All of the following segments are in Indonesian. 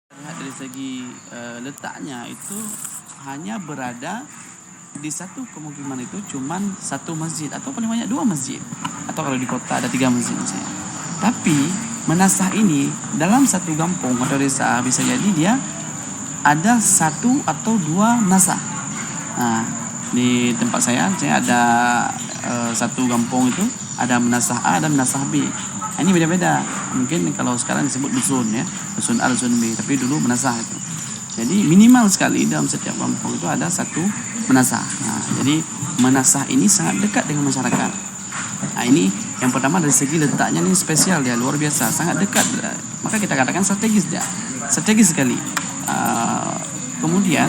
Lihat dari segi letaknya itu hanya berada di satu pemukiman itu cuman satu masjid atau paling banyak dua masjid, atau kalau di kota ada 3 masjid misalnya. Tapi Menasah ini dalam satu kampung atau desa bisa jadi dia ada satu atau dua menasah. Nah, di tempat saya ada satu kampung itu ada menasah A dan menasah B. Nah, ini beda-beda. Mungkin kalau sekarang disebut dusun ya, dusun A, dusun B. Tapi dulu menasah itu. Jadi minimal sekali dalam setiap kampung itu ada satu menasah. Nah, jadi menasah ini sangat dekat dengan masyarakat. Nah, ini yang pertama dari segi letaknya ini spesial dia, luar biasa, sangat dekat. Maka kita katakan strategis dia, strategis sekali. Kemudian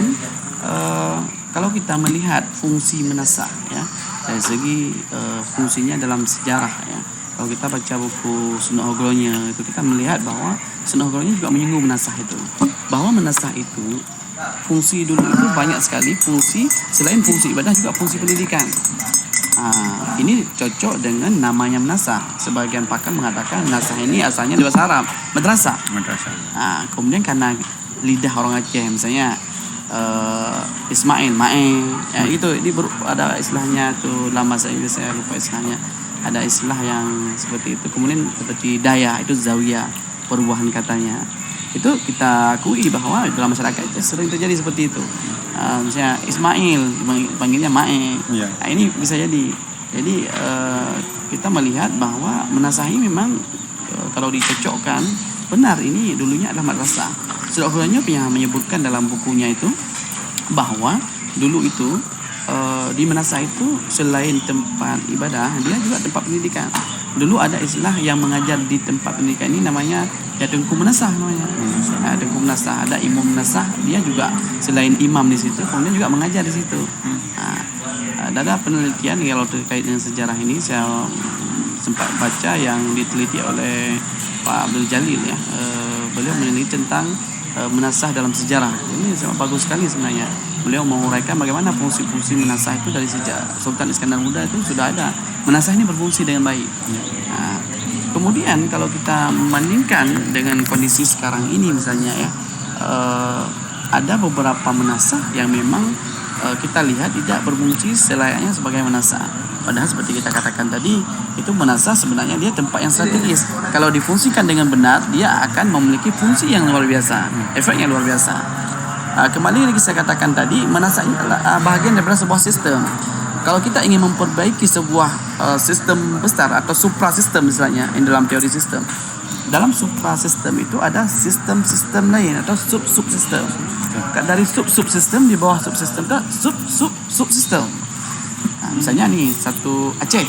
kalau kita melihat fungsi menasah ya, dari segi fungsinya dalam sejarah ya. Kalau kita baca buku Sunnah Ogronya itu kita melihat bahwa Sunnah Ogronya juga menyinggung menasah itu. Bahwa menasah itu fungsi dulu itu banyak sekali fungsi, selain fungsi ibadah juga fungsi pendidikan. Ini cocok dengan namanya menasah. Sebagian pakar mengatakan menasah ini asalnya dari bahasa Arab, madrasah. Kemudian karena lidah orang Aceh misalnya Ismail, Mae, ya itu ada istilahnya tuh, lama saya lupa istilahnya. Ada istilah yang seperti itu. Kemudian seperti Daya itu zawiyah, perubahan katanya. Itu kita akui bahwa dalam masyarakat itu sering terjadi seperti itu. Misalnya Ismail panggilnya Mae. Nah, ini bisa jadi. Jadi kita melihat bahwa menasah ini memang kalau dicocokkan benar ini dulunya adalah madrasah. Surah Al-Qur'annya yang menyebutkan dalam bukunya itu bahwa dulu itu di menasah itu selain tempat ibadah dia juga tempat pendidikan. Dulu ada istilah yang mengajar di tempat pendidikan ini namanya ya tengku menasah namanya. Tengku menasah, ada imam menasah, dia juga selain imam di situ kemudian juga mengajar di situ. Ada penelitian kalau terkait dengan sejarah ini saya sempat baca yang diteliti oleh Pak Abdul Jalil ya. Beliau meneliti tentang menasah dalam sejarah. Ini sangat bagus sekali sebenarnya. Beliau menguraikan bagaimana fungsi-fungsi menasah itu dari sejak Sultan Iskandar Muda itu sudah ada. Menasah ini berfungsi dengan baik. Kemudian kalau kita membandingkan dengan kondisi sekarang ini misalnya ya, ada beberapa menasah yang memang kita lihat tidak berfungsi selayaknya sebagai menasah. Padahal seperti kita katakan tadi, itu menasah sebenarnya dia tempat yang strategis. Kalau difungsikan dengan benar, dia akan memiliki fungsi yang luar biasa, efeknya luar biasa. Kembali lagi saya katakan tadi, menasah ini adalah bahagian daripada sebuah sistem. Kalau kita ingin memperbaiki sebuah sistem besar atau supra-sistem misalnya, dalam teori sistem, dalam supra-sistem itu ada sistem-sistem lain atau sub-sub-sistem. Dari sub-sub-sistem di bawah sub-sistem itu sub-sub-sub-sistem. Misalnya nih satu Aceh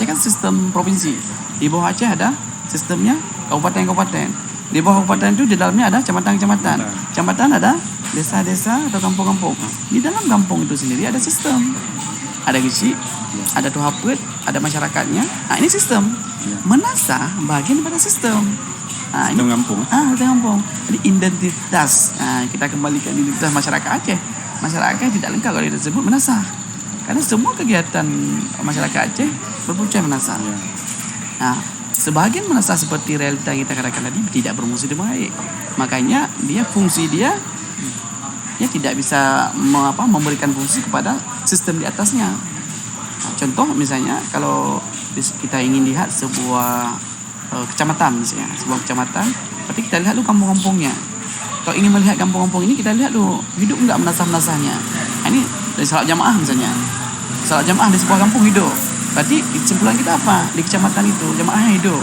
kan sistem provinsi. Di bawah Aceh ada sistemnya kabupaten-kabupaten. Di bawah kabupaten itu di dalamnya ada kecamatan-kecamatan. Kecamatan ada desa-desa atau kampung-kampung. Di dalam kampung itu sendiri ada sistem. Ada gizi, ada tuhaput, ada masyarakatnya. Nah, ini sistem. Menasah bagian daripada sistem. Sistem kampung. Sistem kampung. Jadi identitas. Kita kembalikan identitas masyarakat Aceh. Masyarakat tidak lengkap kalau disebut menasah. Karena semua kegiatan masyarakat Aceh berpunca menasah. Nah, sebagian menasah seperti realita yang kita katakan tadi tidak berfungsi dengan baik. Makanya fungsi dia tidak bisa memberikan fungsi kepada sistem di atasnya. Contoh misalnya kalau kita ingin lihat sebuah kecamatan misalnya, sebuah kecamatan, berarti kita lihat dulu kampung-kampungnya. Kalau ingin melihat kampung-kampung ini kita lihat dulu hidup enggak menasah-menasahnya. Ini dari salat jamaah misalnya. Salat jamaah di sebuah kampung hidup. Berarti kesimpulan kita apa? Di kecamatan itu jamaahnya hidup.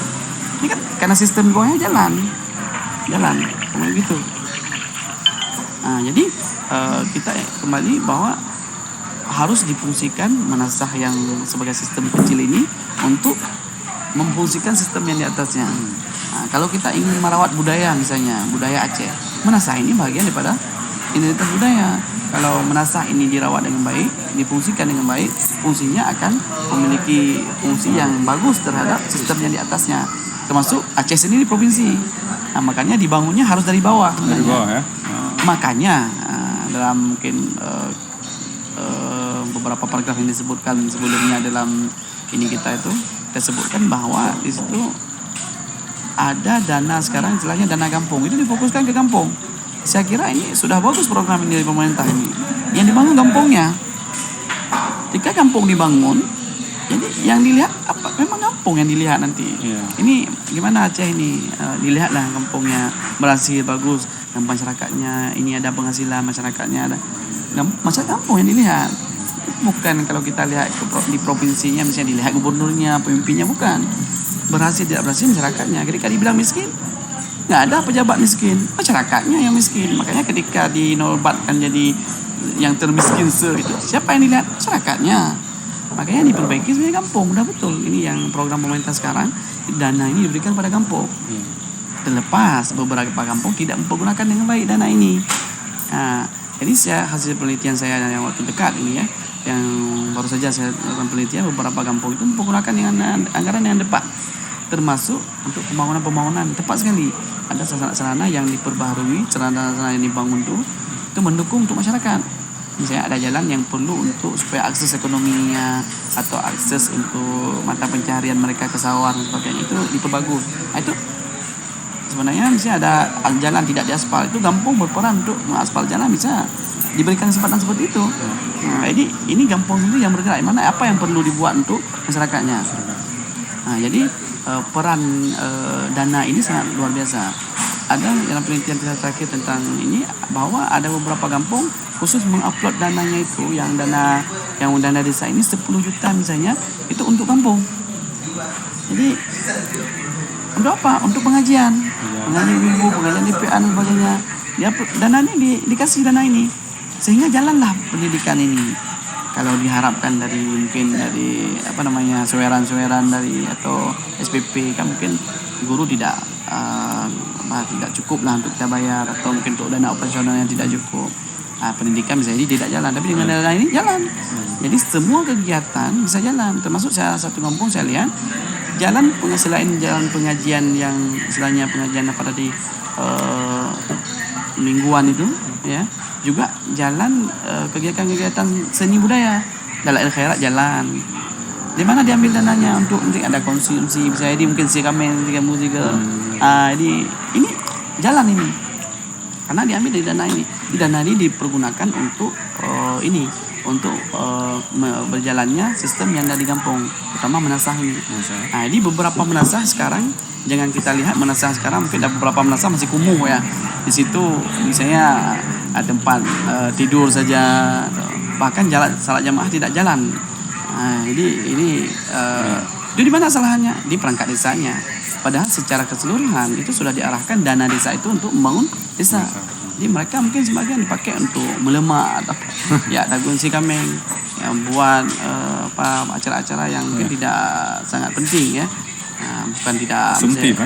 Ini kan karena sistem di bawahnya jalan. Kemudian gitu. Jadi kita kembali bahwa harus difungsikan menasah yang sebagai sistem kecil ini untuk memfungsikan sistem yang di atasnya. Kalau kita ingin merawat budaya misalnya, budaya Aceh, menasah ini bagian daripada identitas budaya. Kalau menasah ini dirawat dengan baik, difungsikan dengan baik, fungsinya akan memiliki fungsi yang bagus terhadap sistem yang di atasnya. Termasuk Aceh sendiri provinsi. Makanya dibangunnya harus dari bawah. Dari bawah ya. Makanya dalam mungkin beberapa paragraf yang disebutkan sebelumnya dalam ini kita sebutkan bahwa di situ ada dana sekarang istilahnya dana kampung, itu difokuskan ke kampung. Saya kira ini sudah bagus program ini dari pemerintah ini. Yang dibangun kampungnya. Jika kampung dibangun, jadi yang dilihat apa? Memang kampung yang dilihat nanti. Ini gimana Aceh ini, dilihatlah kampungnya berhasil bagus, dan masyarakatnya ini ada penghasilan, masyarakatnya ada, masyarakat kampung yang dilihat. Bukan kalau kita lihat di provinsinya, misalnya dilihat gubernurnya, pemimpinnya, bukan. Berhasil tidak berhasil masyarakatnya. Ketika dibilang miskin, nggak ada pejabat miskin, masyarakatnya yang miskin. Makanya ketika dinobatkan jadi yang termiskin itu, siapa yang dilihat? Masyarakatnya. Makanya diperbaiki sebenarnya kampung. Udah betul ini yang program pemerintah sekarang, dana ini diberikan pada kampung. Terlepas beberapa kampung tidak mempergunakan dengan baik dana ini. Nah, jadi hasil penelitian saya yang waktu dekat ini ya, yang baru saja saya lakukan penelitian, beberapa kampung itu mempergunakan dengan anggaran yang tepat, termasuk untuk pembangunan tepat sekali. Ada sarana-sarana yang diperbaharui, sarana-sarana yang dibangun itu mendukung untuk masyarakat. Misalnya ada jalan yang perlu untuk supaya akses ekonominya atau akses untuk mata pencaharian mereka ke sawah dan sebagainya itu diperbagus. Nah, itu sebenarnya misalnya ada jalan tidak diaspal, itu kampung berperan untuk mengaspal jalan, bisa diberikan kesempatan seperti itu. Nah, jadi ini kampung itu yang bergerak, mana apa yang perlu dibuat untuk masyarakatnya. Nah, jadi peran dana ini sangat luar biasa. Ada dalam penelitian terakhir tentang ini bahwa ada beberapa kampung khusus mengupload dananya itu, yang dana desa ini 10 juta misalnya, itu untuk kampung. Jadi untuk apa? Untuk pengajian ibu, pengajian DPA dan sebagainya. Dia dananya dikasih dana ini, sehingga jalanlah pendidikan ini. Kalau diharapkan dari sueran dari atau SPP kan mungkin guru tidak cukup lah untuk kita bayar, atau mungkin untuk dana operasional yang tidak cukup. Pendidikan bisa jadi tidak jalan, tapi dengan dana ini jalan. Jadi semua kegiatan bisa jalan, termasuk satu kampung saya lihat jalan selain jalan pengajian yang istilahnya pengajian tadi mingguan itu ya, juga jalan kegiatan-kegiatan seni budaya, Dalail Khairat jalan. Di mana diambil dananya untuk ada konsumsi, bisa jadi mungkin siramen, musika. Ini jalan ini. Karena diambil dari dana ini. Dana ini dipergunakan untuk berjalannya sistem yang ada di kampung, terutama menasah ini. Nah, jadi beberapa menasah sekarang, jangan kita lihat menasah sekarang, mungkin ada beberapa menasah masih kumuh ya. Di situ misalnya ada tempat tidur saja, bahkan salat jamaah tidak jalan. Nah, jadi ini itu di mana salahnya? Di perangkat desanya. Padahal secara keseluruhan itu sudah diarahkan dana desa itu untuk membangun desa. Jadi mereka mungkin sebagian dipakai untuk melemak atau ya ada gunsi kameng yang buat acara-acara yang mungkin tidak sangat penting ya. Bukan tidak konsumtif.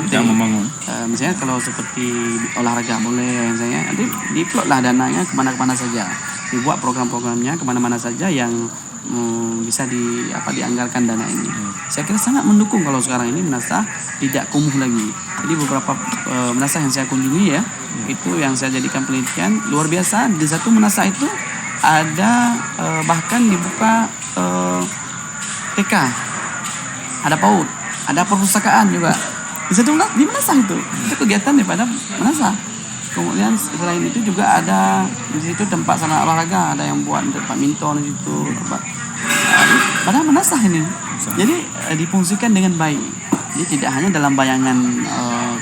Tidak membangun. Misalnya kalau seperti olahraga boleh, misalnya nanti diplotlah dananya kemana-mana saja, dibuat program-programnya kemana-mana saja yang bisa dianggarkan dana ini. Saya kira sangat mendukung kalau sekarang ini menasah tidak kumuh lagi. Jadi beberapa menasah yang saya kunjungi ya, itu yang saya jadikan penelitian luar biasa. Di satu menasah itu ada bahkan dibuka TK, ada PAUD, ada perpustakaan juga. Di satu di menasah itu kegiatan daripada menasah. Kemudian selain itu juga ada di situ tempat sana olahraga, ada yang buat untuk badminton di situ. Padahal menasah ini. Jadi difungsikan dengan baik. Jadi tidak hanya dalam bayangan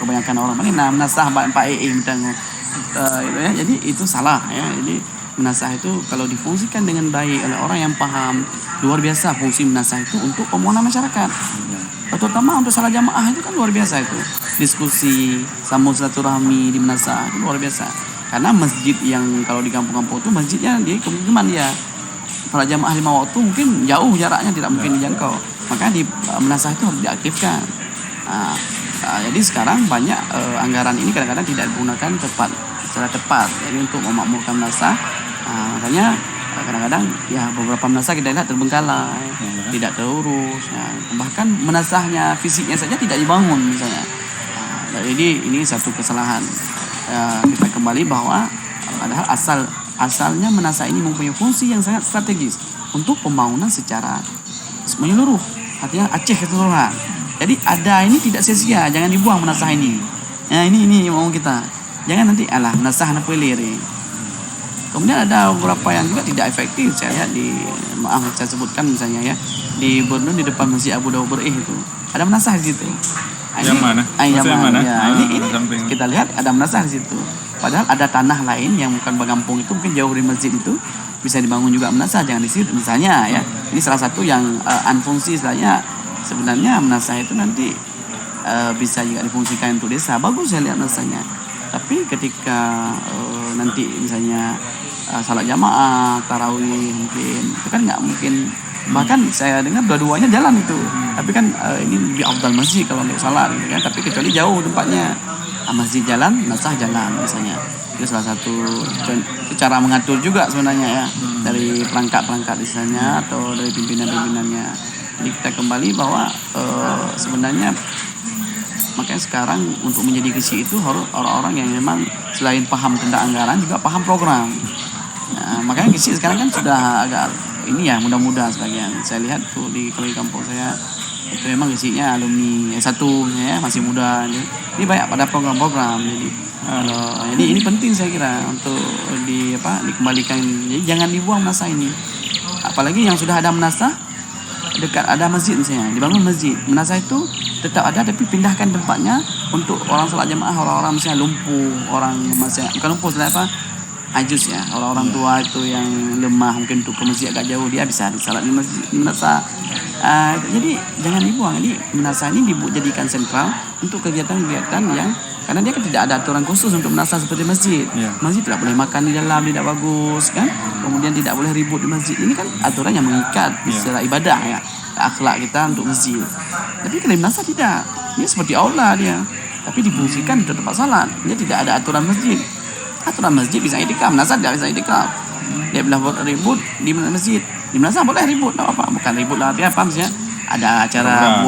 kebanyakan orang. Menasah Pak EE ya. Jadi itu salah ya. Jadi menasah itu kalau difungsikan dengan baik oleh orang yang paham, luar biasa fungsi menasah itu untuk pemulihan masyarakat. Terutama untuk salat jamaah itu kan luar biasa itu. Diskusi, sambung silaturahmi di menasah itu luar biasa. Karena masjid yang kalau di kampung-kampung itu masjidnya di kemukiman dia. Salat jamaah 5 waktu mungkin jauh jaraknya, tidak mungkin dijangkau. Maka di menasah itu harus diaktifkan. Jadi sekarang banyak anggaran ini kadang-kadang tidak digunakan secara tepat. Jadi untuk memakmurkan menasah, makanya kadang-kadang ya beberapa menasah kita lihat terbengkalai, tidak terurus. Bahkan menasahnya fisiknya saja tidak dibangun misalnya. Jadi ini satu kesalahan. Kita kembali bahwa padahal asalnya menasah ini mempunyai fungsi yang sangat strategis untuk pembangunan secara menyeluruh, artinya Aceh keseluruhan. Jadi ada ini tidak sia-sia, jangan dibuang menasah ini. Ya ini mau kita. Jangan nanti menasah apa liri. Kemudian ada beberapa yang juga tidak efektif. Saya lihat saya sebutkan misalnya ya di Borneo di depan Masjid Abu Dawud itu ada menasah di situ. Yang mana? Yang mana? Ya, ini samping. kita lihat ada menasah di situ. Padahal ada tanah lain yang bukan berkampung itu mungkin jauh dari masjid itu bisa dibangun juga menasah, jangan di situ misalnya ya. Ini salah satu yang unfungsi istilahnya. Sebenarnya menasah itu nanti bisa juga difungsikan untuk desa. Bagus saya lihat menasahnya. Tapi ketika nanti misalnya salat jamaah, tarawih mungkin itu kan nggak mungkin. Bahkan saya dengar dua-duanya jalan itu. Tapi kan ini lebih afdal masjid kalau untuk salat gitu kan. Tapi kecuali jauh tempatnya. Masjid jalan, nasah jalan misalnya. Itu salah satu cara mengatur juga sebenarnya ya. Dari perangkat-perangkat di sana atau dari pimpinan-pimpinannya. Jadi kita kembali bahwa sebenarnya makanya sekarang untuk menjadi kesi itu harus orang-orang yang memang selain paham tentang anggaran juga paham program. Nah, makanya kesi sekarang kan sudah agak ini ya mudah-mudahan sebagian. Saya lihat tuh di kampung saya itu memang isinya alumni S1 ya, masih muda. Ini banyak pada program-program. Jadi ini penting saya kira untuk dikembalikan. Jadi jangan dibuang menasah ini. Apalagi yang sudah ada menasah dekat ada masjid misalnya, dibangun masjid. Menasah itu tetap ada tapi pindahkan tempatnya untuk orang salat jamaah, orang-orang misalnya lumpuh, orang misalnya bukan lumpuh ajus ya, orang-orang tua itu yang lemah mungkin untuk ke masjid agak jauh dia bisa disalat di masjid menasah. Jadi jangan dibuang. Jadi menasah ini dijadikan sentral untuk kegiatan-kegiatan yang karena dia kan tidak ada aturan khusus untuk menasah seperti masjid. Masjid tidak boleh makan di dalam, tidak bagus kan. Kemudian tidak boleh ribut di masjid. Ini kan aturan yang mengikat secara ibadah ya, akhlak kita untuk masjid. Tapi kalau menasah tidak. Ini seperti aula dia, tapi difungsikan untuk tempat salat. Dia tidak ada aturan masjid. Aturan masjid bisa itikaf, menasah tidak bisa itikaf. Dia bilang buat ribut di masjid, di menasah boleh ribut, tak apa, bukan ribut lah, dia apa misalnya ada acara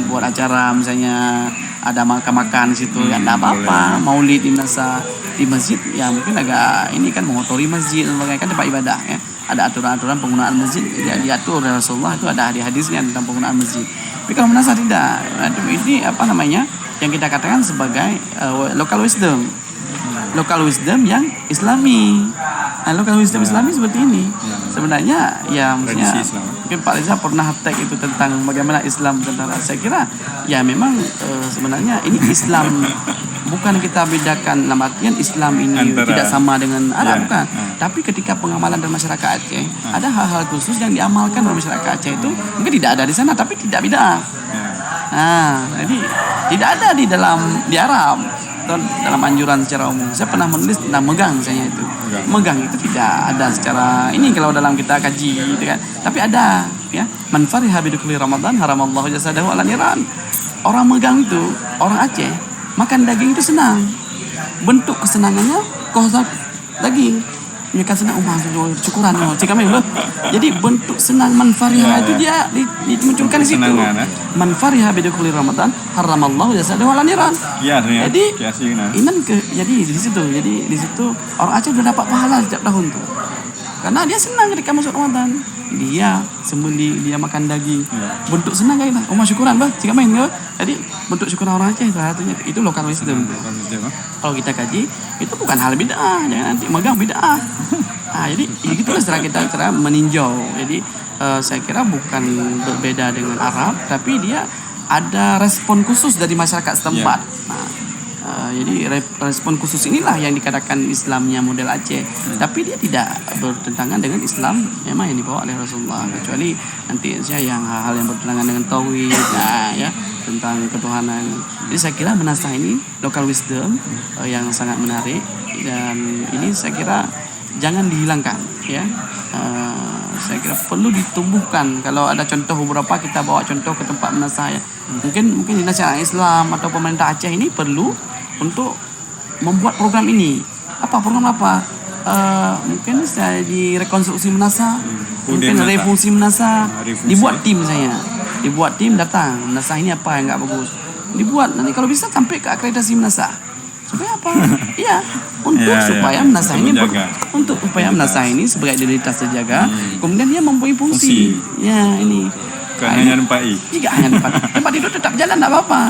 buat acara misalnya ada makan-makan di situ, ya tidak apa-apa. Maulid di menasah di masjid, ya mungkin agak ini kan mengotori masjid, kan tempat ibadah ya. Ada aturan-aturan penggunaan masjid, diatur oleh Rasulullah itu ada hadis-hadisnya tentang penggunaan masjid. Tapi kalau menasah tidak, ini yang kita katakan sebagai local wisdom. Local wisdom yang Islami. Local wisdom Islami seperti ini. Sebenarnya ya maksudnya mungkin Pak Reza pernah tag itu tentang bagaimana Islam tentara. Saya kira ya memang sebenarnya ini Islam bukan kita bedakan dalam artian Islam ini tidak sama dengan Arab bukan. Tapi ketika pengamalan dalam masyarakat Aceh ada hal-hal khusus yang diamalkan dalam masyarakat Aceh itu mungkin tidak ada di sana tapi tidak bid'ah. Jadi tidak ada di Arab. Dalam anjuran secara umum saya pernah menulis tentang megang misalnya itu megang itu tidak ada secara ini kalau dalam kita kaji gitu kan, tapi ada ya man fariha bidukli Ramadan haramallahu jasadahu ala niran. Orang megang itu orang Aceh makan daging itu senang, bentuk kesenangannya kohzat daging mereka senang syukuran jika memang jadi bentuk senang man fariha itu dia dimunculkan di situ. Man fariha bidukli Ramadan haramallahu jasadahu ala niran. Jadi iman jadi di situ orang Aceh sudah dapat pahala setiap tahun tuh. Karena dia senang ketika masuk Ramadan. Dia sembeli, dia makan daging. Bentuk senang kan kita. Syukuran bah, jika main kan. Jadi bentuk syukuran orang Aceh salah satunya itu lokal wisdom. Kalau kita kaji itu bukan hal bid'ah, jangan nanti megang bid'ah. Jadi gitulah cara meninjau. Jadi saya kira bukan berbeda dengan Arab, tapi dia ada respon khusus dari masyarakat setempat. Jadi respon khusus inilah yang dikatakan Islamnya model Aceh. Tapi dia tidak bertentangan dengan Islam memang yang dibawa oleh Rasulullah. Kecuali nanti yang hal-hal yang bertentangan dengan tauhid, ya tentang ketuhanan. Jadi saya kira menasah ini local wisdom yang sangat menarik dan ini saya kira jangan dihilangkan ya. Saya kira perlu ditumbuhkan. Kalau ada contoh beberapa kita bawa contoh ke tempat menasah ya. Mungkin Dinas Syariah Islam atau pemerintah Aceh ini perlu untuk membuat program ini. Program apa? Mungkin saya di rekonstruksi menasah, mungkin refungsi menasah, dibuat tim saya. Dibuat tim datang, menasah ini apa yang enggak bagus. Dibuat nanti kalau bisa sampai ke akreditasi menasah. Supaya apa? Iya, supaya menasah ini supaya menasah ini sebagai identitas terjaga, kemudian dia mempunyai fungsi. Ya, ini Bukan hanya tempat I. Tidak hanya tempat tidur tetap jalan, tidak apa-apa.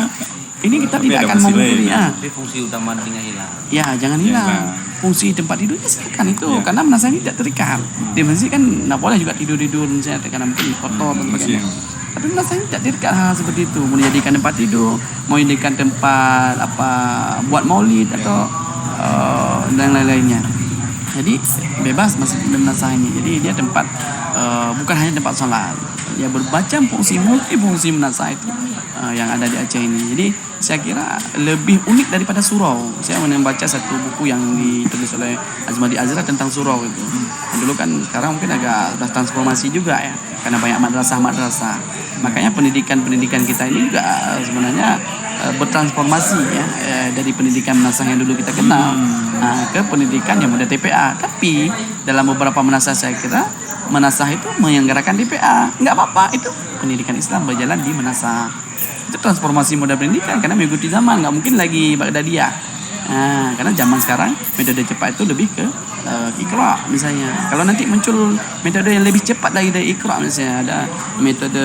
Ini kita Tapi tidak ada akan fungsi memungkiri. lain. Tapi fungsi utama tinggal hilang. Ya, jangan hilang. Fungsi tempat tidurnya silakan itu, karena menasa ini tidak terikat. Di masjid kan tidak boleh juga tidur misalnya karena mungkin kotor dan sebagainya. Tapi menasa ini tidak terikat hal seperti itu. Mau dijadikan tempat tidur, mau dijadikan tempat buat maulid atau dan lain-lainnya. Jadi bebas masuk menasa ini. Jadi dia tempat bukan hanya tempat sholat. Ya bermacam multifungsi menasa itu yang ada di Aceh ini. Jadi saya kira lebih unik daripada surau. Saya membaca satu buku yang ditulis oleh Azmadi Azra tentang surau itu. Dulu kan sekarang mungkin agak sudah transformasi juga ya, karena banyak madrasah. Makanya pendidikan kita ini juga sebenarnya bertransformasi ya, dari pendidikan menasah yang dulu kita kenal ke pendidikan yang model TPA. Tapi dalam beberapa menasah saya kira menasah itu menyelenggarakan TPA. Enggak apa-apa, itu pendidikan Islam berjalan di menasah. Itu transformasi model pendidikan karena mengikuti zaman, nggak mungkin lagi Baghdadiyah. Karena zaman sekarang metode cepat itu lebih ke Iqra misalnya. Kalau nanti muncul metode yang lebih cepat dari Iqra misalnya, ada metode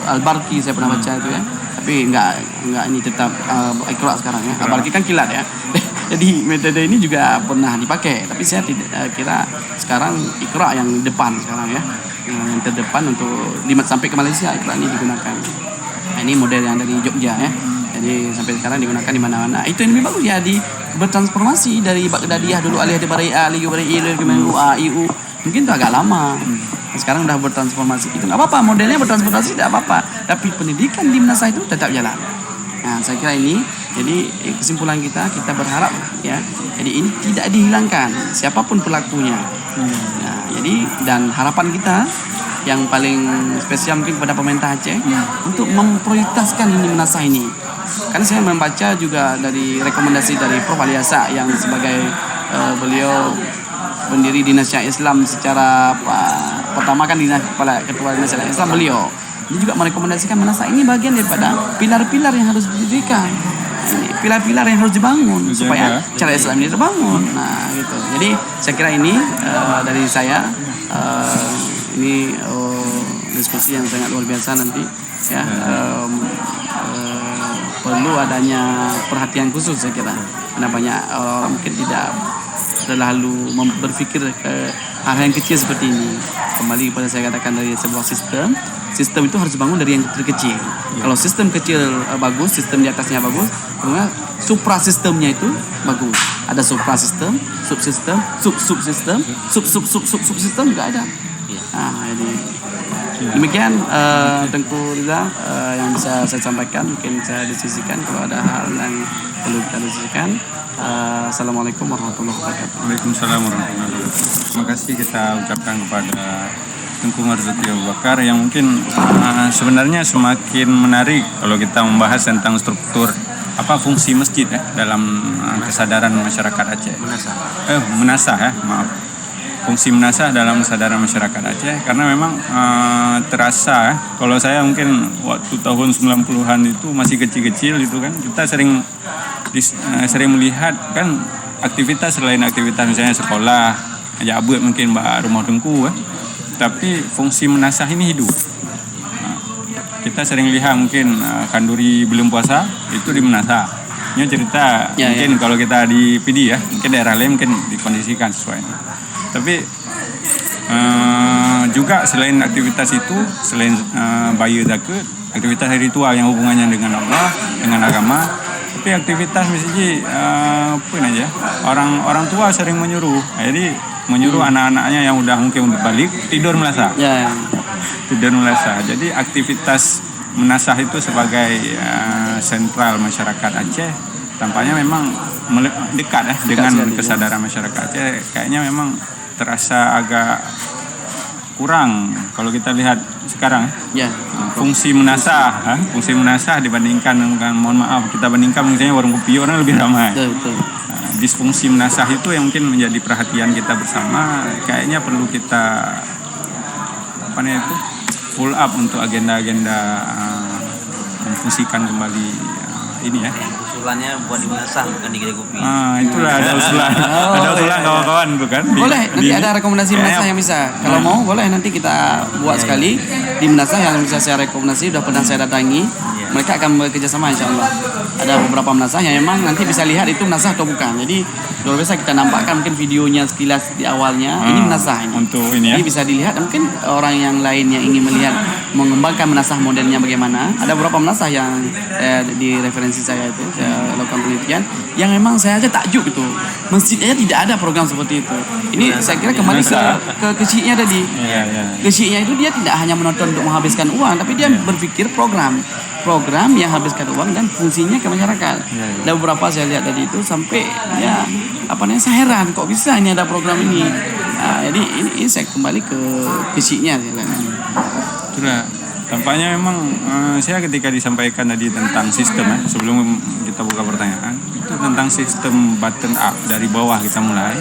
Al-Barqi saya pernah baca itu ya. Tapi enggak ini tetap Iqra sekarang ya. Al-Barqi kan kilat ya. Jadi metode ini juga pernah dipakai, tapi saya tidak kira sekarang Iqra yang depan sekarang ya. Yang terdepan untuk sampai ke Malaysia Iqra ini digunakan. Nah, ini model yang dari Jogja ya. Jadi sampai sekarang digunakan di mana-mana. Itu yang lebih bagus ya, bertransformasi dari Baghdadiyah dulu alih dari Bari'ah, alih Bari'ah, IU. Mungkin itu agak lama. Sekarang udah bertransformasi. Itu enggak apa-apa, modelnya bertransformasi tidak apa-apa. Tapi pendidikan di menasah itu tetap jalan. Nah, saya kira ini jadi kesimpulan kita berharap ya. Jadi ini tidak dihilangkan siapapun pelakunya. Nah, jadi dan harapan kita yang paling spesial mungkin kepada pemerintah Aceh untuk memprioritaskan ini menasah ini. Karena saya membaca juga dari rekomendasi dari Prof. Aliasa yang sebagai beliau pendiri Dinas Syariah Islam secara pertama kan ketua Dinas Syariah Islam beliau. Dia juga merekomendasikan menasah ini bagian daripada pilar-pilar yang harus didirikan. Pilar-pilar yang harus dibangun supaya cara Islam ini terbangun. Nah, gitu. Jadi saya kira ini dari saya ini diskusi yang sangat luar biasa nanti ya. Perlu adanya perhatian khusus saya kira, karena banyak orang mungkin tidak terlalu berpikir ke hal yang kecil seperti ini. Kembali kepada saya katakan dari sebuah sistem itu harus dibangun dari yang terkecil. Kalau sistem kecil bagus, sistem di atasnya bagus, kemudian supra sistemnya itu bagus. Ada supra sistem, subsistem, subsistem, subsistem juga ada. Jadi demikian Tengku Rizal yang bisa saya sampaikan. Mungkin saya diskusikan kalau ada hal yang perlu kita diskusikan. Assalamualaikum warahmatullahi wabarakatuh. Waalaikumsalam warahmatullahi wabarakatuh. Terima kasih kita ucapkan kepada Tengku Marzuki Abu Bakar yang mungkin sebenarnya semakin menarik kalau kita membahas tentang struktur fungsi masjid dalam kesadaran masyarakat Aceh. Menasah ya, maaf. Fungsi menasah dalam kesadaran masyarakat Aceh, karena memang terasa kalau saya mungkin waktu tahun 90-an itu masih kecil-kecil itu kan kita sering melihat kan aktivitas selain aktivitas misalnya sekolah aja abut mungkin rumah Tengku tapi fungsi menasah ini hidup. Kita sering lihat mungkin kanduri belum puasa itu di menasah. Ini cerita mungkin kalau kita di PD ya, mungkin daerah lain mungkin dikondisikan sesuai. Tapi juga selain aktivitas itu, selain bayi zakat, aktivitas ritual yang hubungannya dengan Allah, dengan agama, tapi aktivitas misalnya orang tua sering menyuruh, jadi menyuruh anak-anaknya yang udah mungkin balik tidur menasah. Tidur menasah. Jadi aktivitas menasah itu sebagai sentral masyarakat Aceh tampaknya memang dekat dengan kesadaran masyarakat Aceh. Kayaknya memang terasa agak kurang kalau kita lihat sekarang. Fungsi menasah dibandingkan dengan, mohon maaf, kita bandingkan misalnya warung kopi orang lebih ramai. Betul. Disfungsi menasah itu yang mungkin menjadi perhatian kita bersama. Kayaknya perlu kita full up untuk agenda-agenda memfungsikan kembali ini ya. usulannya buat di Menasah bukan di Kedai Kopi. Itulah ada usulan. Ada usulan kawan-kawan bukan? Boleh, nanti ada rekomendasi Menasah yang bisa. Kalau mau boleh nanti kita buat sekali di Menasah yang bisa saya rekomendasi, sudah pernah saya datangi. Mereka akan bekerja sama insya Allah. Ada beberapa Menasah yang memang nanti bisa lihat itu Menasah atau bukan. Jadi luar biasa kita nampakkan mungkin videonya sekilas di awalnya. Ini Menasah ini. Untuk ini ya. Jadi bisa dilihat. Mungkin orang yang lain yang ingin melihat mengembangkan Menasah modelnya bagaimana. Ada beberapa Menasah yang di referensi saya itu saya lakukan penelitian yang memang saya aja takjub itu. Masjidnya tidak ada program seperti itu. Ini saya kira kembali ke kecilnya tadi. Kecilnya itu dia tidak hanya menonton untuk menghabiskan uang, tapi dia berpikir program yang habiskan uang dan fungsinya ke masyarakat. Dan beberapa saya lihat tadi itu sampai ya saya heran kok bisa ini ada program ini. Jadi ini saya kembali ke fisiknya. Sudah tampaknya memang saya ketika disampaikan tadi tentang sistem sebelum kita buka pertanyaan itu tentang sistem bottom up dari bawah kita mulai.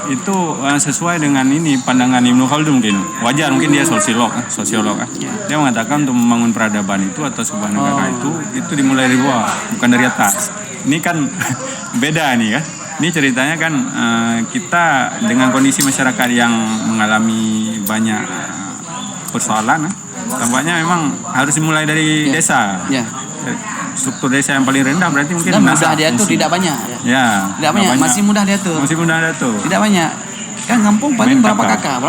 Itu sesuai dengan ini pandangan Ibnu Khaldun mungkin wajar, mungkin dia sosiolog dia mengatakan untuk membangun peradaban itu atau sebuah negara itu dimulai dari bawah bukan dari atas. Ini kan beda nih kan, ini ceritanya kan kita dengan kondisi masyarakat yang mengalami banyak persoalan tampaknya memang harus dimulai dari desa. Struktur desa yang paling rendah berarti mungkin mudah diatur, tidak banyak. Tidak banyak, masih mudah diatur. Tidak banyak. Kan kampung paling berapa kakak?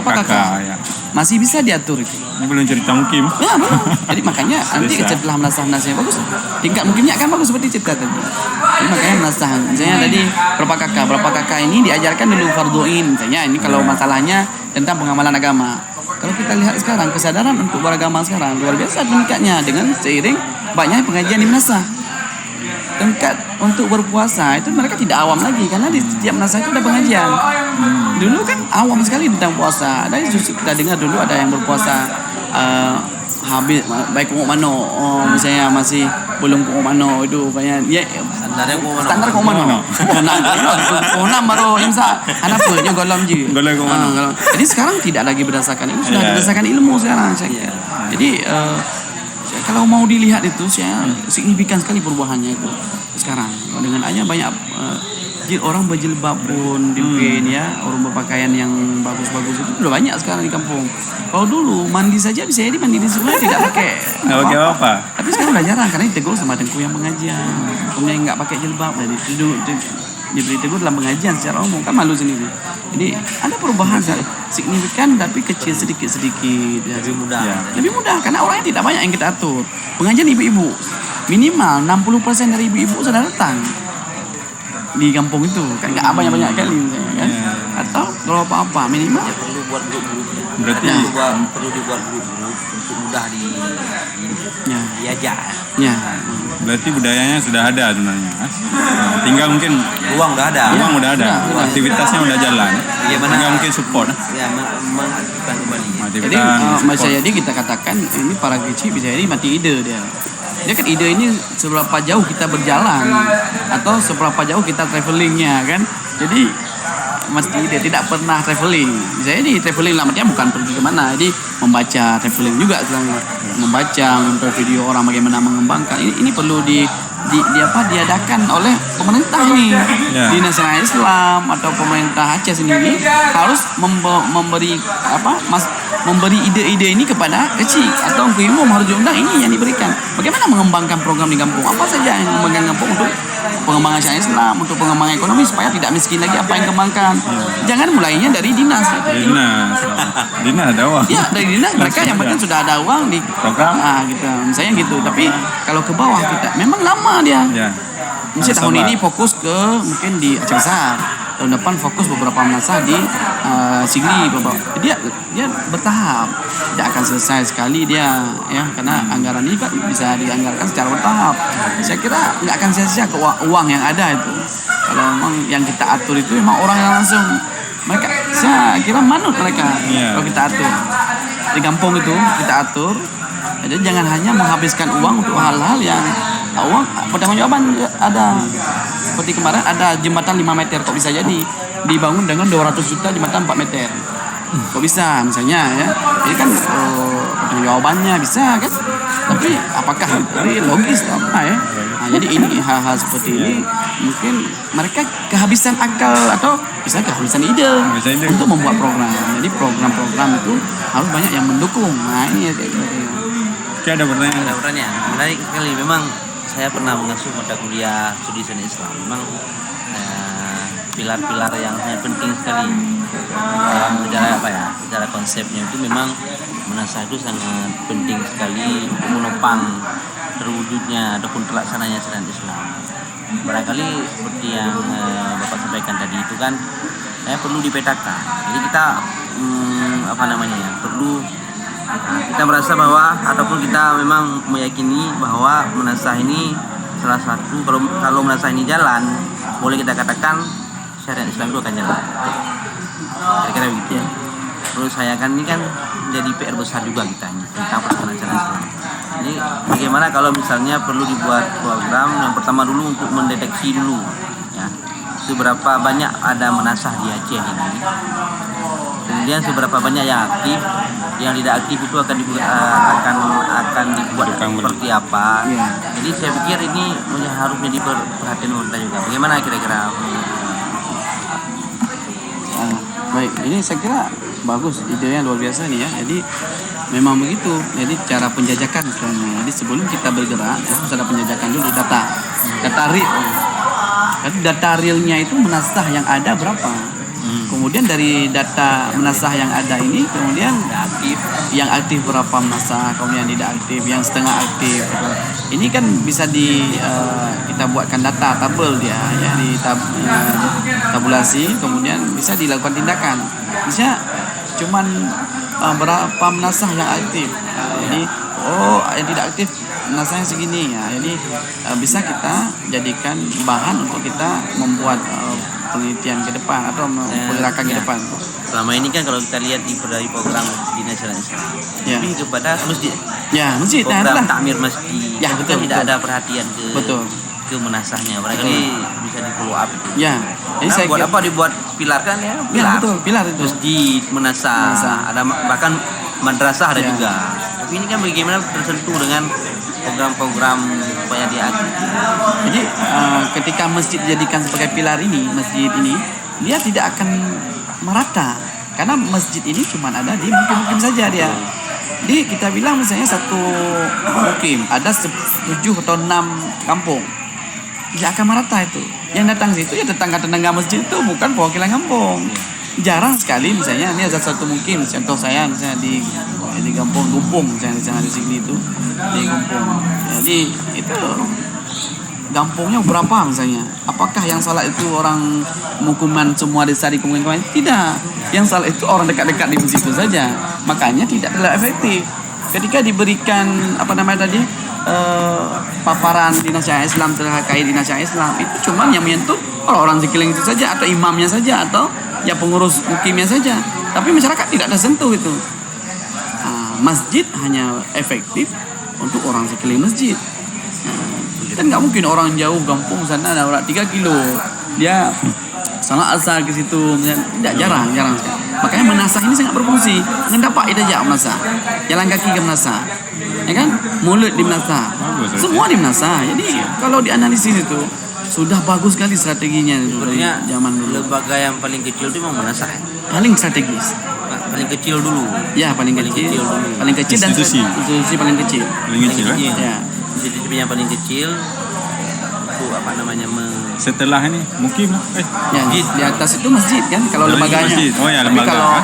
Ya. Masih bisa diatur itu. Ini belum cerita mukim. Ya, jadi makanya nanti setelah Menasah bagus. Tingkat mukimnya kan bagus seperti cerita tadi. Jadi makanya Menasah. Misalnya tadi berapa kakak ini diajarkan dulu fardhu'in. Misalnya ini kalau masalahnya tentang pengamalan agama. Kalau kita lihat sekarang kesadaran untuk beragama sekarang luar biasa meningkatnya dengan seiring banyak pengajian di Menasah. Tingkat untuk berpuasa itu mereka tidak awam lagi karena di setiap Menasah itu ada pengajian. Dulu kan awam sekali tentang puasa. Ada justru kita dengar dulu ada yang berpuasa habis baik umur mano, misalnya masih belum umur mano itu banyak ya standar umur mano. Nah baru imsak anak punya golong je. Jadi sekarang tidak lagi berdasarkan itu, sudah berdasarkan ilmu sekarang saya kira. Jadi kalau mau dilihat itu signifikan sekali perubahannya itu sekarang. Dengan hanya banyak orang berjilbab pun orang berpakaian yang bagus-bagus itu sudah banyak sekarang di kampung. Kalau dulu mandi saja bisa jadi mandi di sungai tidak pakai apa. Tapi sekarang udah jarang karena ditegur sama tengku yang pengajian, yang nggak pakai jilbab dan diberi tegur dalam pengajian secara umum kan malu sendiri. Jadi ada perubahan signifikan tapi kecil sedikit-sedikit. Lebih mudah karena orangnya tidak banyak yang kita atur. Pengajian ibu-ibu minimal 60% dari ibu-ibu sudah datang di kampung itu kan nggak banyak kali misalnya kan. Atau kalau apa-apa minimal perlu buat grup-grup. Berarti perlu dibuat grup-grup untuk mudah diajak. Berarti budayanya sudah ada sebenarnya. Tinggal mungkin uang udah ada. Aktivitasnya udah jalan. Tinggal mungkin support. Mengaktifkan kembali. Jadi kita katakan ini para kecil bisa jadi mati ide dia. Dia kan ide ini seberapa jauh kita berjalan atau seberapa jauh kita travelingnya kan. Jadi mesti ide tidak pernah traveling. Misalnya di traveling artinya bukan pergi kemana, jadi membaca traveling juga sebenarnya. Membaca, menonton video orang bagaimana mengembangkan. Ini perlu diadakan oleh pemerintah ini. Di Nasional Islam atau pemerintah Aceh sendiri harus memberi ide-ide ini kepada kecil atau umum harus diundang ini yang diberikan. Bagaimana mengembangkan program di kampung? Apa saja yang mengembangkan kampung untuk pengembangan syariat Islam, untuk pengembangan ekonomi supaya tidak miskin lagi apa yang kembangkan. Jangan mulainya dari dinas ada uang. Ya, dari dinas mereka yang penting sudah ada uang di program gitu. Misalnya gitu. Tapi kalau ke bawah kita memang lama dia. Misalnya tahun ini fokus ke mungkin di Aceh Besar. Tahun depan fokus beberapa Menasah di Sigli. Dia bertahap. Tidak akan selesai sekali dia karena anggaran ini kan bisa dianggarkan secara bertahap. Saya kira nggak akan sia-sia ke uang yang ada itu. Kalau memang yang kita atur itu memang orang yang langsung mereka, saya kira manut mereka kalau kita atur di kampung itu kita atur. Jadi jangan hanya menghabiskan uang untuk hal-hal yang uang pertanggungjawaban ada. Seperti kemarin ada jembatan 5 meter kok bisa jadi dibangun dengan 200 juta jembatan 4 meter. Kok bisa misalnya Jadi kan jawabannya bisa kan. Tapi apakah itu logis atau apa Jadi ini hal-hal seperti ini mungkin mereka kehabisan akal atau bisa kehabisan ide untuk membuat program. Jadi program-program itu harus banyak yang mendukung. Nah ini ya kayak gitu. Oke, ada pertanyaan. Ada pertanyaan menarik sekali. Memang saya pernah mengasuh mata kuliah studi seni Islam. Memang pilar-pilar yang sangat penting sekali dalam secara konsepnya itu memang menasah itu sangat penting sekali untuk menopang terwujudnya ataupun terlaksananya syariat Islam. Barangkali seperti yang Bapak sampaikan tadi itu kan perlu dipetakan. Jadi kita perlu kita merasa bahwa ataupun kita memang meyakini bahwa menasah ini salah satu kalau menasah ini jalan, boleh kita katakan syariat Islam itu akan jalan. Kira-kira begitu ya. Terus saya kan ini kan jadi PR besar juga kita ini tentang pelaksanaan syariat Islam. Jadi bagaimana kalau misalnya perlu dibuat program yang pertama dulu untuk mendeteksi dulu ya seberapa banyak ada menasah di Aceh ini. Kemudian seberapa banyak yang aktif, yang tidak aktif itu akan dibuat seperti apa. Ya. Jadi saya pikir ini harus menjadi perhatian pemerintah juga. Bagaimana kira-kira? Baik, ini saya kira bagus, idenya luar biasa nih ya. Jadi memang begitu. Jadi cara penjajakan misalnya. Jadi sebelum kita bergerak harus ada penjajakan dulu data real. Jadi data realnya itu menasah yang ada berapa. Kemudian dari data menasah yang ada ini, kemudian yang aktif berapa menasah, kemudian tidak aktif, yang setengah aktif. Ini kan bisa kita buatkan data tabel dia, ya di tabulasi, kemudian bisa dilakukan tindakan. Misalnya cuman berapa menasah yang aktif. Jadi yang tidak aktif menasahnya segini ya. Jadi bisa kita jadikan bahan untuk kita membuat penelitian ke depan atau pergerakan ke depan. Selama ini kan kalau kita lihat dari program di Nasional Islam, lebih kepada masjid. Ya, masjid. Program takmir masjid. Ya, betul, tidak ada perhatian ke menasahnya. Barangkali bisa di follow up. Ya. Jadi saya buat apa dibuat pilar kan ya? Pilar. Ya, betul, pilar itu. Masjid, menasah. Ada bahkan madrasah ada juga. Tapi ini kan bagaimana tersentuh dengan program-program supaya dia aktif. Jadi ketika masjid dijadikan sebagai pilar ini, masjid ini dia tidak akan merata karena masjid ini cuma ada di mukim-mukim saja dia. Jadi kita bilang misalnya satu mukim ada 7 atau 6 kampung, tidak akan merata itu. Yang datang situ ya tetangga-tetangga masjid itu bukan perwakilan kampung. Jarang sekali misalnya ini ada satu mukim, contoh saya misalnya di kampung Gumpung misalnya di sini itu di Gumpung. Jadi itu kampungnya berapa misalnya? Apakah yang salah itu orang mukuman semua desa di kampung-kampung? Tidak. Yang salah itu orang dekat-dekat di situ saja. Makanya tidak terlalu efektif. Ketika diberikan paparan dinasya Islam terkait dinasya Islam itu cuma yang menyentuh orang-orang sekeliling itu saja atau imamnya saja atau ya pengurus mukimnya saja. Tapi masyarakat tidak tersentuh itu. Masjid hanya efektif untuk orang sekeliling masjid. Kan nggak mungkin orang jauh kampung sana ada orang 3 kilo dia salat asar ke situ, tidak jarang sekali. Makanya menasah ini sangat berfungsi. Ngendapak itu aja menasah, jalan kaki ke menasah, ya kan, mulut di menasah, semua di menasah. Jadi kalau dianalisis itu sudah bagus sekali strateginya itu dari zaman dulu. Lembaga yang paling kecil itu memang menasah. Paling strategis. Paling kecil dulu. Ya paling kecil dulu. Paling kecil dan institusi paling kecil. Ya. Institusi yang paling kecil itu setelah ini mungkin ya, di atas itu masjid kan kalau lembaganya. Masjid. Oh ya, tapi lembaga.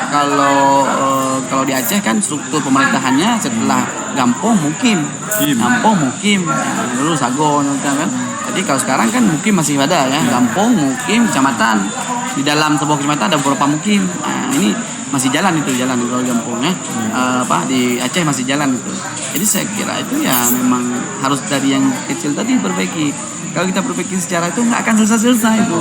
kalau di Aceh kan struktur pemerintahannya setelah Gampong mukim. Gampong mukim dulu Sagon kan. Jadi kalau sekarang kan mukim masih ada ya, Gampong mukim kecamatan. Di dalam sebuah kecamatan ada beberapa mukim. Nah, ini masih jalan kalau Gampong ya. Di Aceh masih jalan itu. Jadi saya kira itu ya memang harus dari yang kecil tadi perbaiki. Kalau kita perbaiki secara itu nggak akan selesai itu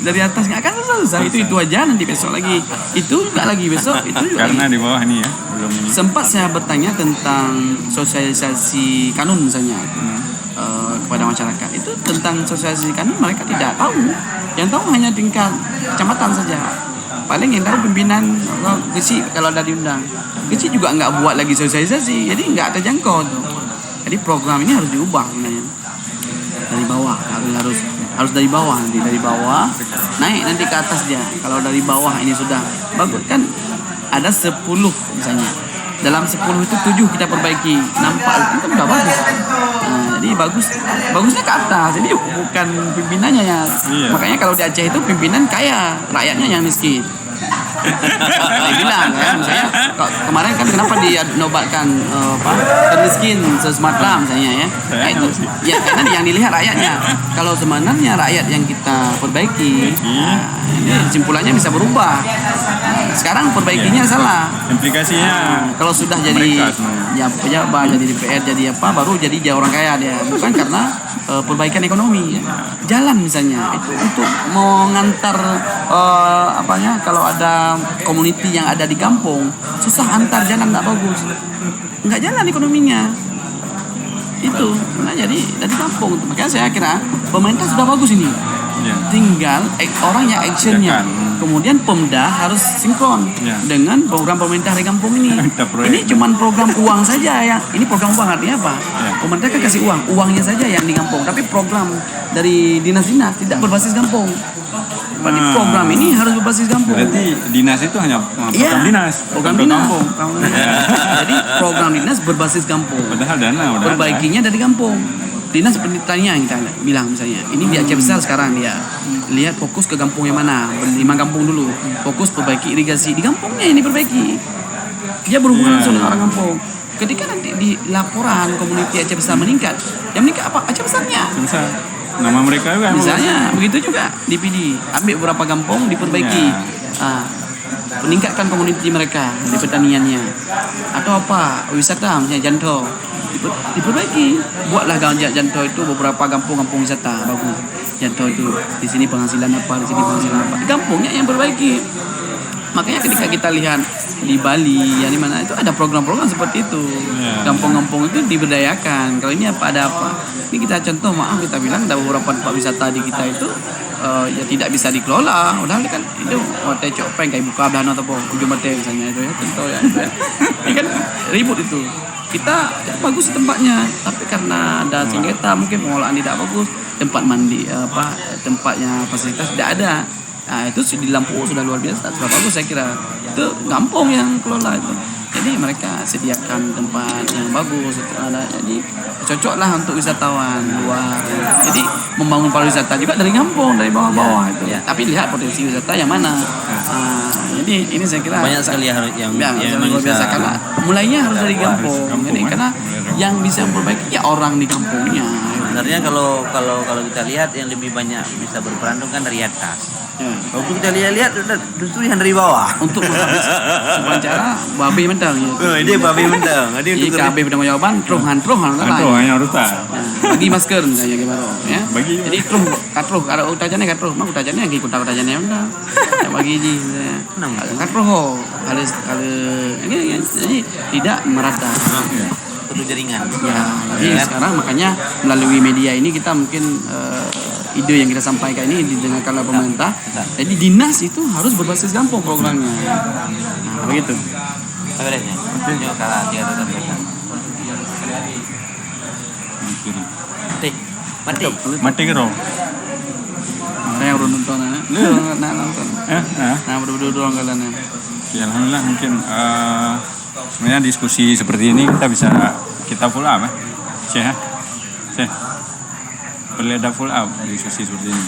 dari atas nggak akan selesai itu aja nanti besok lagi itu juga lagi besok itu juga karena lagi. Di bawah ini ya belum ini. Sempat saya bertanya tentang sosialisasi kanun misalnya kepada masyarakat itu tentang sosialisasi kanun mereka tidak tahu, yang tahu hanya tingkat kecamatan saja, paling yang tahu pimpinan kecil kalau ada diundang kecil juga nggak buat lagi sosialisasi jadi nggak terjangkau tuh. Jadi program ini harus diubah sebenarnya. dari bawah, harus dari bawah, nanti dari bawah naik nanti ke atas dia. Kalau dari bawah ini sudah bagus kan, ada 10 misalnya, dalam 10 itu 7 kita perbaiki, nampak itu kan udah bagus. Nah, jadi bagusnya ke atas, jadi bukan pimpinannya ya. Makanya kalau di Aceh itu pimpinan kaya, rakyatnya yang miskin. Dibilang ya, misalnya kemarin kan kenapa dinobatkan termiskin se-Sumatera misalnya ya, nah, itu ya karena yang dilihat rakyatnya. Kalau sebenarnya rakyat yang kita perbaiki, nah, ini kesimpulannya bisa berubah. Nah, sekarang perbaikinya salah. Implikasinya Kalau sudah jadi ya pejabat, jadi DPR, jadi apa, baru jadi orang kaya dia, bukan karena perbaikan ekonomi. Jalan misalnya itu untuk mengantar kalau ada community yang ada di kampung susah, antar jalan nggak bagus, nggak jalan ekonominya itu. Nah, jadi dari kampung, makanya saya kira pemerintah sudah bagus ini, tinggal orang yang actionnya. Kemudian Pemda harus sinkron dengan program pemerintah di kampung ini. Ini cuman program uang saja ya. Ini program uang artinya apa? Pemerintah kan kasih uangnya saja yang di kampung. Tapi program dari dinas-dinas tidak berbasis kampung. Berarti program ini harus berbasis kampung. Berarti dinas itu hanya program dinas, program kampung. Jadi program dinas berbasis kampung. Padahal dana udah perbaikinya dari kampung. Dinas pertanian kita bilang misalnya, ini di Aceh besar sekarang dia lihat fokus ke kampung yang mana, 5 kampung dulu, fokus perbaiki irigasi di kampungnya, ini perbaiki. Dia berhubungan langsung dengan orang kampung. Ketika nanti di laporan komuniti Aceh besar meningkat, yang meningkat apa? Aceh besarnya. Besar. Nama mereka juga. Misalnya begitu juga di PD, ambil beberapa kampung diperbaiki. Meningkatkan komuniti mereka di pertaniannya. Atau apa? Wisata misalnya Janto. Diperbaiki, buatlah Janto itu beberapa kampung-kampung wisata bagus. Janto itu di sini penghasilan apa, di sini penghasilan apa, di kampungnya yang perbaiki. Makanya ketika kita lihat di Bali, ya di mana itu ada program-program seperti itu. Kampung-kampung itu diberdayakan. Kalau ini ada apa? Ini kita contoh, kita bilang ada beberapa tempat wisata di kita itu ya tidak bisa dikelola. Udah kan itu hotel Copeng kayak buka dan atau ujung mate misalnya itu ya, contoh ya. Ini kan ribut itu. Kita bagus tempatnya, tapi karena ada sengketa, mungkin pengolahan tidak bagus, tempat mandi tempatnya fasilitas tidak ada. Nah, itu di Lampu sudah luar biasa, sudah bagus saya kira. Itu kampung yang kelola itu. Jadi mereka sediakan tempat yang bagus, jadi cocoklah untuk wisatawan luar. Jadi membangun pariwisata juga dari kampung, dari bawah-bawah itu. Tapi lihat potensi wisata yang mana. Jadi ini saya kira banyak sekali yang luar biasa, karena mulainya harus dari kampung. Jadi karena yang bisa memperbaiki ya orang di kampungnya. Sebenarnya kalau kita lihat yang lebih banyak bisa berperan itu kan dari atas. Kalau kita lihat justru yang dari bawah. Untuk wawancara babi mentang gitu. Ini babi mentang. Jadi KB bertanggung jawaban truhan lah. Hanya urutan. Bagi masker misalnya gimana ya. Bagi. Jadi katruh ada utajannya katruh, mah utajannya yang ikut utajannya udah. Ya bagi ji. Katruh harus ini jadi tidak merata. Perlu jaringan. Ya, jadi sekarang makanya melalui media ini kita mungkin ide yang kita sampaikan ini didengarkan oleh pemerintah. Jadi dinas itu harus berbasis kampung programnya. Nah, begitu. Beresnya. Ini kalau dia tetap mati kero. Saya udah nonton nonton. Nah, berdua orang kalian. Ya, alhamdulillah mungkin sebenarnya diskusi seperti ini kita full up Syekh. Perlu ada full up diskusi seperti ini.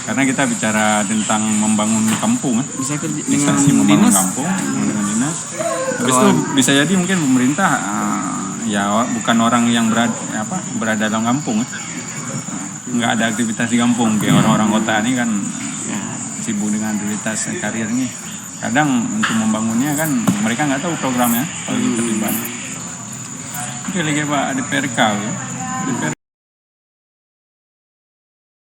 Karena kita bicara tentang membangun kampung, bisa membangun kampung dengan dinas. Habis itu bisa jadi mungkin pemerintah ya bukan orang yang berada dalam kampung. Nggak ada aktivitas di kampung. Kayak orang-orang kota ini kan sibuk dengan aktivitas karir ini. Kadang untuk membangunnya kan mereka nggak tahu programnya kalau terlibat. Oke, lagi Pak DPRK.